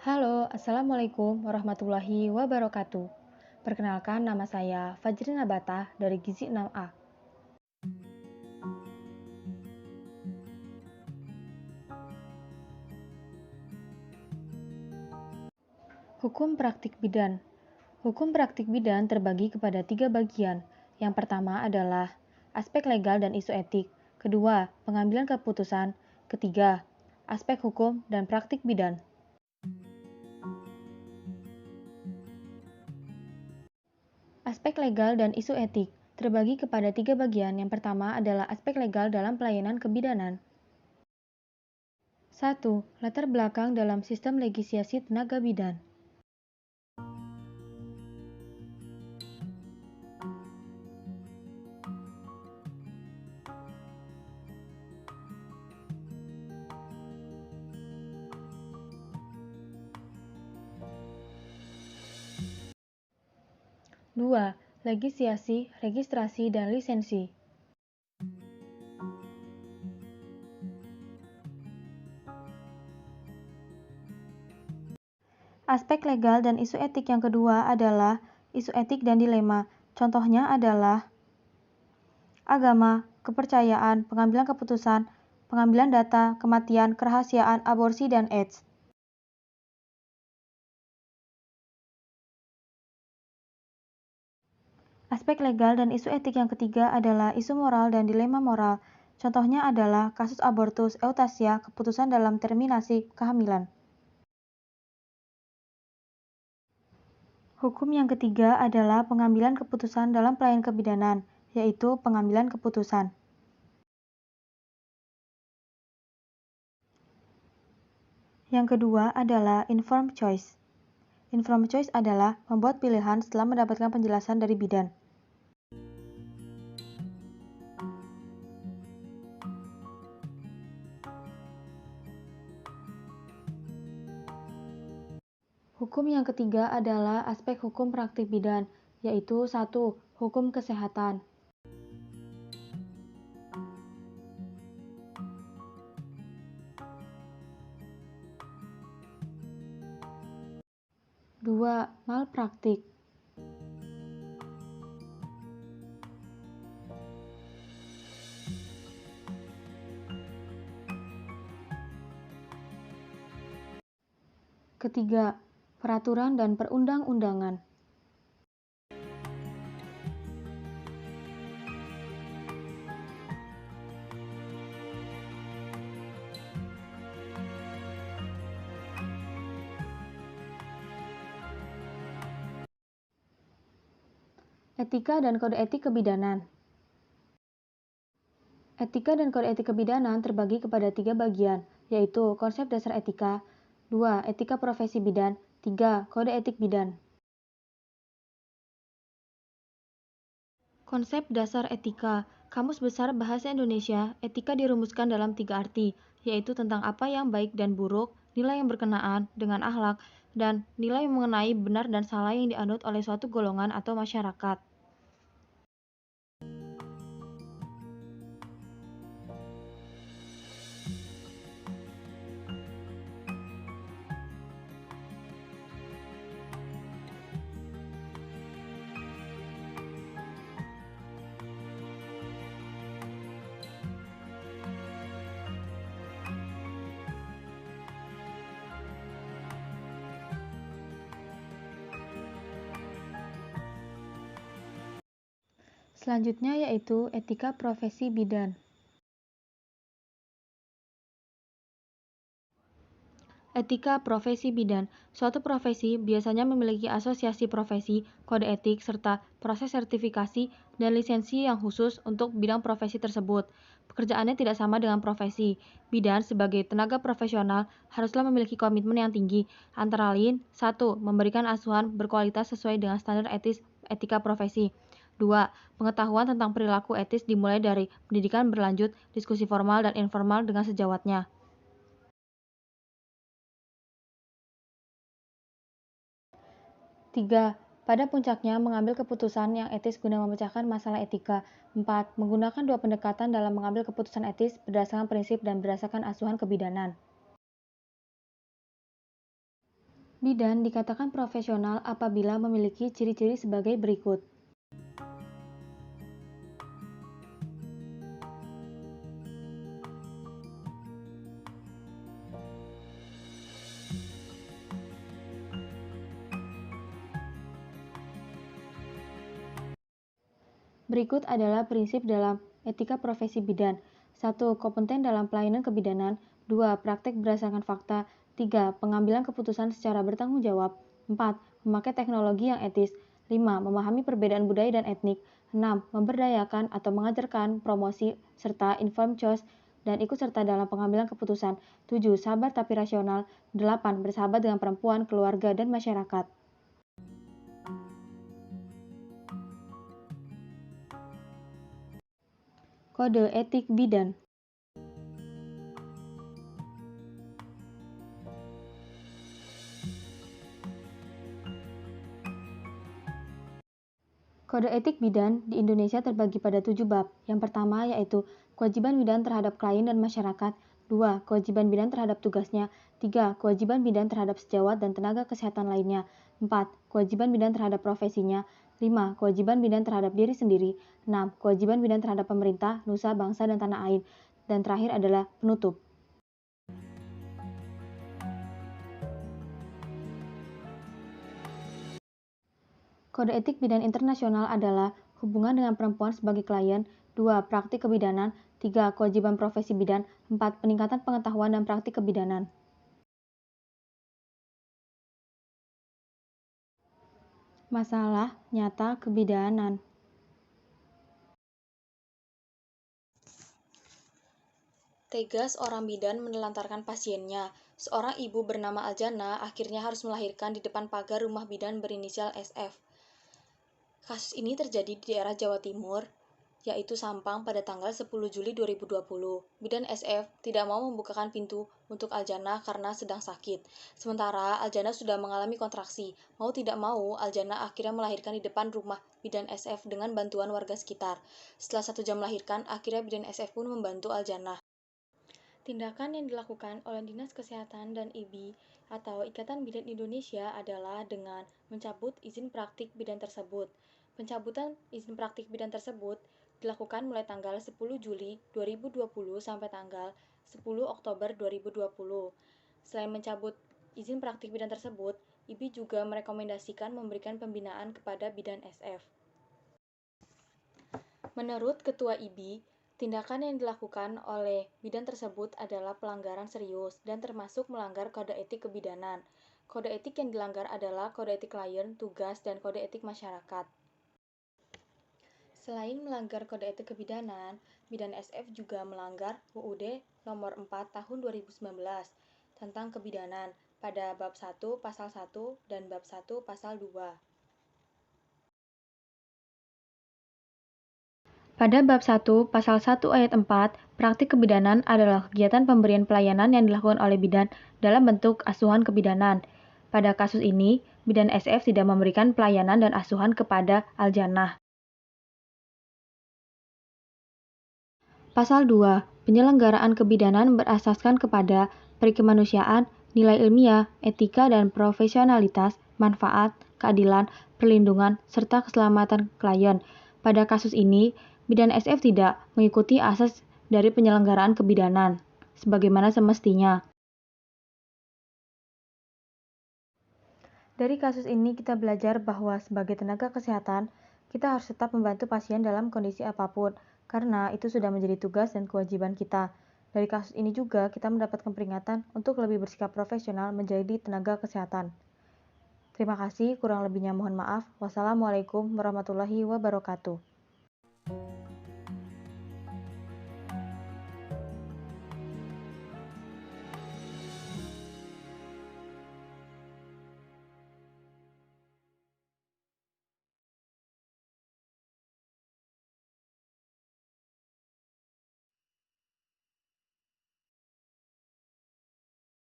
Halo, Assalamualaikum warahmatullahi wabarakatuh. Perkenalkan, nama saya Fajrin Nabata dari Gizi 6A. Hukum Praktik Bidan. Hukum praktik bidan terbagi kepada 3 bagian. Yang pertama adalah aspek legal dan isu etik. Kedua, pengambilan keputusan. Ketiga, aspek hukum dan praktik bidan. Aspek legal dan isu etik terbagi kepada 3 bagian. Yang pertama adalah aspek legal dalam pelayanan kebidanan. 1. Latar belakang dalam sistem legislasi tenaga bidan. Dua, legislasi, registrasi, dan lisensi. Aspek legal dan isu etik yang kedua adalah isu etik dan dilema. Contohnya adalah agama, kepercayaan, pengambilan keputusan, pengambilan data, kematian, kerahasiaan, aborsi, dan AIDS. Aspek legal dan isu etik yang ketiga adalah isu moral dan dilema moral. Contohnya adalah kasus abortus, eutasia, keputusan dalam terminasi kehamilan. Hukum yang ketiga adalah pengambilan keputusan dalam pelayanan kebidanan, yaitu pengambilan keputusan. Yang kedua adalah informed choice. Informed choice adalah membuat pilihan setelah mendapatkan penjelasan dari bidan. Hukum yang ketiga adalah aspek hukum praktik bidan, yaitu 1. Hukum kesehatan. Dua, malpraktik. Ketiga, peraturan dan perundang-undangan. Etika dan kode etik kebidanan. Etika dan kode etik kebidanan terbagi kepada 3 bagian, yaitu konsep dasar etika, 2. Etika profesi bidan, 3. Kode etik bidan. Konsep dasar etika. Kamus Besar Bahasa Indonesia, etika dirumuskan dalam 3 arti, yaitu tentang apa yang baik dan buruk, nilai yang berkenaan dengan akhlak, dan nilai mengenai benar dan salah yang dianut oleh suatu golongan atau masyarakat. Selanjutnya yaitu etika profesi bidan. Etika profesi bidan. Suatu profesi biasanya memiliki asosiasi profesi, kode etik, serta proses sertifikasi dan lisensi yang khusus untuk bidang profesi tersebut. Pekerjaannya tidak sama dengan profesi. Bidan sebagai tenaga profesional haruslah memiliki komitmen yang tinggi, antara lain 1. Memberikan asuhan berkualitas sesuai dengan standar etika profesi. 2. Pengetahuan tentang perilaku etis dimulai dari pendidikan berlanjut, diskusi formal dan informal dengan sejawatnya. 3. Pada puncaknya mengambil keputusan yang etis guna memecahkan masalah etika. 4. Menggunakan 2 pendekatan dalam mengambil keputusan etis berdasarkan prinsip dan berdasarkan asuhan kebidanan. Bidan dikatakan profesional apabila memiliki ciri-ciri sebagai berikut. Berikut adalah prinsip dalam etika profesi bidan. 1. Kompeten dalam pelayanan kebidanan. 2. Praktek berdasarkan fakta. 3. Pengambilan keputusan secara bertanggung jawab. 4. Memakai teknologi yang etis. 5. Memahami perbedaan budaya dan etnik. 6. Memberdayakan atau mengajarkan promosi serta informed choice dan ikut serta dalam pengambilan keputusan. 7. Sabar tapi rasional. 8. Bersahabat dengan perempuan, keluarga, dan masyarakat. Kode etik bidan. Kode etik bidan di Indonesia terbagi pada 7 bab. Yang pertama yaitu kewajiban bidan terhadap klien dan masyarakat. 2. Kewajiban bidan terhadap tugasnya. 3. Kewajiban bidan terhadap sejawat dan tenaga kesehatan lainnya. 4. Kewajiban bidan terhadap profesinya. 5. Kewajiban bidan terhadap diri sendiri. 6. Kewajiban bidan terhadap pemerintah, nusa, bangsa, dan tanah air. Dan terakhir adalah penutup. Kode etik bidan internasional adalah hubungan dengan perempuan sebagai klien. 2. Praktik kebidanan. 3. Kewajiban profesi bidan. 4. Peningkatan pengetahuan dan praktik kebidanan. Masalah nyata kebidanan. Tega seorang bidan menelantarkan pasiennya. Seorang ibu bernama Aljana akhirnya harus melahirkan di depan pagar rumah bidan berinisial SF. Kasus ini terjadi di daerah Jawa Timur, yaitu Sampang pada tanggal 10 Juli 2020. Bidan SF tidak mau membukakan pintu untuk Aljana karena sedang sakit. Sementara Aljana sudah mengalami kontraksi. Mau tidak mau, Aljana akhirnya melahirkan di depan rumah bidan SF dengan bantuan warga sekitar. Setelah 1 jam melahirkan, akhirnya bidan SF pun membantu Aljana. Tindakan yang dilakukan oleh Dinas Kesehatan dan IBI atau Ikatan Bidan Indonesia adalah dengan mencabut izin praktik bidan tersebut. Pencabutan izin praktik bidan tersebut dilakukan mulai tanggal 10 Juli 2020 sampai tanggal 10 Oktober 2020. Selain mencabut izin praktik bidan tersebut, IBI juga merekomendasikan memberikan pembinaan kepada bidan SF. Menurut Ketua IBI, tindakan yang dilakukan oleh bidan tersebut adalah pelanggaran serius dan termasuk melanggar kode etik kebidanan. Kode etik yang dilanggar adalah kode etik klien, tugas, dan kode etik masyarakat. Selain melanggar kode etik kebidanan, bidan SF juga melanggar UUD nomor 4 tahun 2019 tentang kebidanan pada bab 1 pasal 1 dan bab 1 pasal 2. Pada bab 1, pasal 1 ayat 4, praktik kebidanan adalah kegiatan pemberian pelayanan yang dilakukan oleh bidan dalam bentuk asuhan kebidanan. Pada kasus ini, bidan SF tidak memberikan pelayanan dan asuhan kepada Aljana. Pasal 2, penyelenggaraan kebidanan berasaskan kepada perikemanusiaan, nilai ilmiah, etika dan profesionalitas, manfaat, keadilan, perlindungan, serta keselamatan klien. Pada kasus ini, bidan SF tidak mengikuti asas dari penyelenggaraan kebidanan, sebagaimana semestinya. Dari kasus ini kita belajar bahwa sebagai tenaga kesehatan, kita harus tetap membantu pasien dalam kondisi apapun, karena itu sudah menjadi tugas dan kewajiban kita. Dari kasus ini juga kita mendapatkan peringatan untuk lebih bersikap profesional menjadi tenaga kesehatan. Terima kasih, kurang lebihnya mohon maaf. Wassalamualaikum warahmatullahi wabarakatuh.